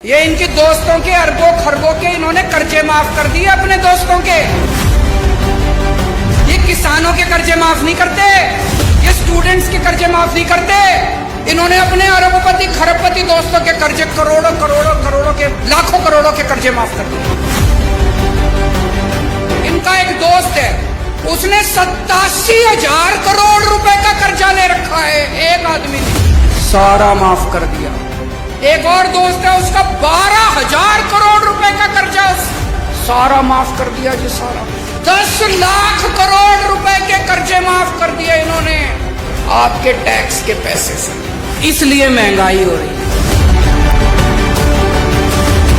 ये इनके दोस्तों के अरबों खरबों के इन्होंने कर्जे माफ कर दिए अपने दोस्तों के। ये किसानों के कर्जे माफ नहीं करते, ये स्टूडेंट्स के कर्जे माफ नहीं करते, इन्होंने अपने अरबपति खरबपति दोस्तों के कर्जे करोड़ों करोड़ों करोड़ों के लाखों करोड़ों के कर्जे माफ कर दिए। इनका एक दोस्त है, उसने 87,000 करोड़ रुपए का कर्जा ले रखा है, एक आदमी ने सारा माफ कर दिया। एक और दोस्त है, उसका 12,000 करोड़ रुपए का कर्जा सारा माफ कर दिया जी, सारा 10 लाख करोड़ रुपए के कर्जे माफ कर दिए इन्होंने आपके टैक्स के पैसे से। इसलिए महंगाई हो रही है।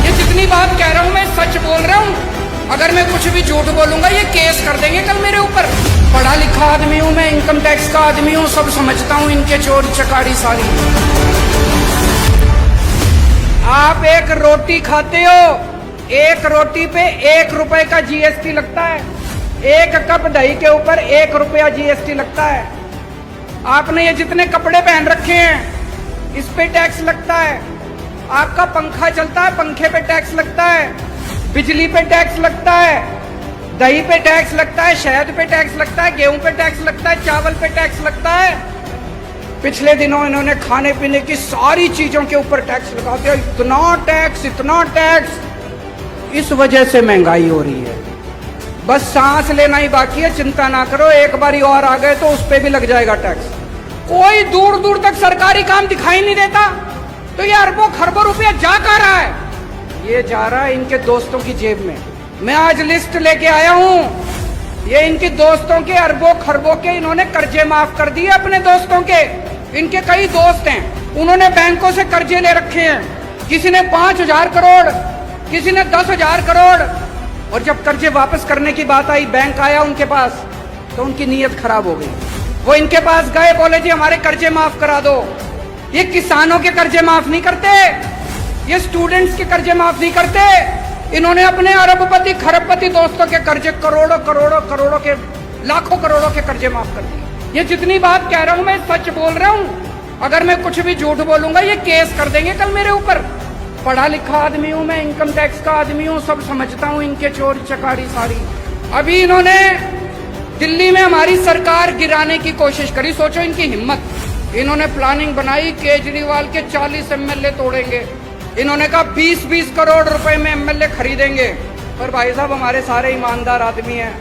ये जितनी बात कह रहा हूं मैं सच बोल रहा हूं, अगर मैं कुछ भी झूठ बोलूंगा ये केस कर देंगे कल मेरे ऊपर। पढ़ा लिखा आदमी हूं मैं, इनकम टैक्स का आदमी हूं, सब समझता हूं इनके चोरी चकारी सारी। आप एक रोटी खाते हो, एक रोटी पे 1 रुपए का जीएसटी लगता है, एक कप दही के ऊपर 1 रुपया जीएसटी लगता है। आपने ये जितने कपड़े पहन रखे हैं इस पे टैक्स लगता है, आपका पंखा चलता है पंखे पे टैक्स लगता है, बिजली पे टैक्स लगता है, दही पे टैक्स लगता है, शहद पे टैक्स लगता है, गेहूं पे टैक्स लगता है, चावल पे टैक्स लगता है। पिछले दिनों इन्होंने खाने पीने की सारी चीजों के ऊपर टैक्स लगा दिया, इतना टैक्स इतना टैक्स। इस वजह से महंगाई हो रही है। बस सांस लेना ही बाकी है, चिंता ना करो, एक बारी और आ गए तो उस पे भी लग जाएगा टैक्स। कोई दूर दूर तक सरकारी काम दिखाई नहीं देता, तो ये अरबों खरबों रुपया जा कहाँ रहा है? ये जा रहा है इनके दोस्तों की जेब में। मैं आज लिस्ट लेके आया हूं, ये इनके दोस्तों के अरबों खरबों के इन्होंने कर्जे माफ कर दिए अपने दोस्तों के। इनके कई दोस्त हैं, उन्होंने बैंकों से कर्जे ले रखे हैं, किसी ने 5,000 करोड़, किसी ने 10,000 करोड़। और जब कर्जे वापस करने की बात आई, बैंक आया उनके पास, तो उनकी नीयत खराब हो गई। वो इनके पास गए, बोले जी हमारे कर्जे माफ करा दो। ये किसानों के कर्जे माफ नहीं करते, ये स्टूडेंट्स के कर्जे माफ नहीं करते, इन्होंने अपने अरबपति खरबपति दोस्तों के कर्जे करोड़ों करोड़ों करोड़ों के लाखों करोड़ों के कर्जे माफ कर दिए। ये जितनी बात कह रहा हूं मैं सच बोल रहा हूं, अगर मैं कुछ भी झूठ बोलूंगा ये केस कर देंगे कल मेरे ऊपर। पढ़ा लिखा आदमी हूं मैं, इनकम टैक्स का आदमी हूं, सब समझता हूं इनके चोरी चकारी सारी। अभी इन्होंने दिल्ली में हमारी सरकार गिराने की कोशिश करी, सोचो इनकी हिम्मत। इन्होंने प्लानिंग बनाई, केजरीवाल के 40 एमएलए तोड़ेंगे। इन्होंने कहा 20-20 करोड़ रुपए में एमएलए खरीदेंगे। पर भाई साहब हमारे सारे ईमानदार आदमी हैं,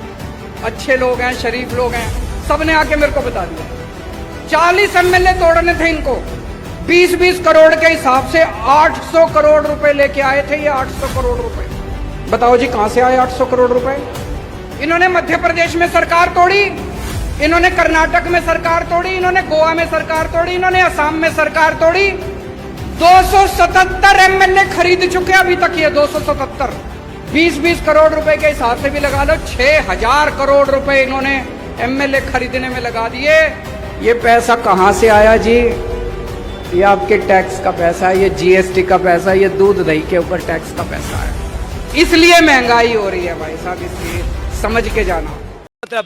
अच्छे लोग हैं, शरीफ लोग हैं, सबने आके मेरे को बता दिया 40 एमएलए तोड़ने थे इनको। 20-20 करोड़ के हिसाब से 800 करोड़ रुपए लेके आए थे ये। 800 करोड़ रुपए बताओ जी कहां से आए 800 करोड़ रुपए? इन्होंने मध्य प्रदेश में सरकार तोड़ी, इन्होंने कर्नाटक में सरकार तोड़ी, इन्होंने गोवा में सरकार तोड़ी, इन्होंने असम में सरकार तोड़ी। 277 एमएलए खरीद चुके अभी तक ये, 277। 20-20 करोड़ रुपए के हिसाब से भी लगा लो, 6,000 करोड़ रुपए इन्होंने एमएलए खरीदने में लगा दिए। ये पैसा कहां से आया जी? ये आपके टैक्स का पैसा है, ये जीएसटी का पैसा है, ये दूध दही के ऊपर टैक्स का पैसा है। इसलिए महंगाई हो रही है भाई साहब, इसलिए समझ के जाना। मतलब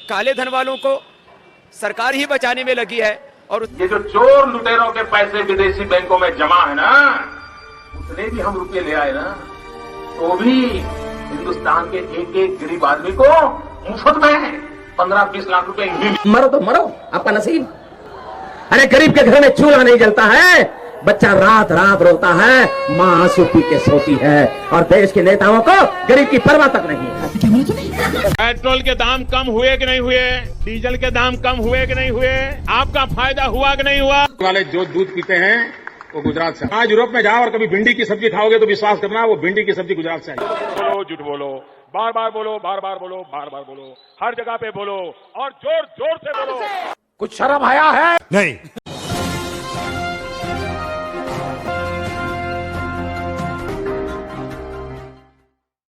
काले धन वालों को सरकार ही बचाने में लगी है। और ये जो चोर लुटेरों के पैसे विदेशी बैंकों में जमा है ना, उतने भी हम रुपये ले आए ना, तो भी हिंदुस्तान के एक गरीब आदमी को मुफ्त में 15-20 लाख रुपए। मरो तो मरो, आपका नसीब। अरे गरीब के घर में चूल्हा नहीं जलता है, बच्चा रात रात रोता है, माँ आंसू पी के सोती है, और देश के नेताओं को गरीब की परवाह तक नहीं है। पेट्रोल के दाम कम हुए कि नहीं हुए? डीजल के दाम कम हुए कि नहीं हुए? आपका फायदा हुआ कि नहीं हुआ? वाले जो दूध पीते हैं वो गुजरात से। आज यूरोप में जाओ और कभी भिंडी की सब्जी खाओगे तो विश्वास करना वो भिंडी की सब्जी गुजरात से आई। बोलो झूठ बोलो, बार बार बोलो, बार बार बोलो, बार बार बोलो, हर जगह पे बोलो और जोर जोर से बोलो। कुछ शर्म आया है? नहीं।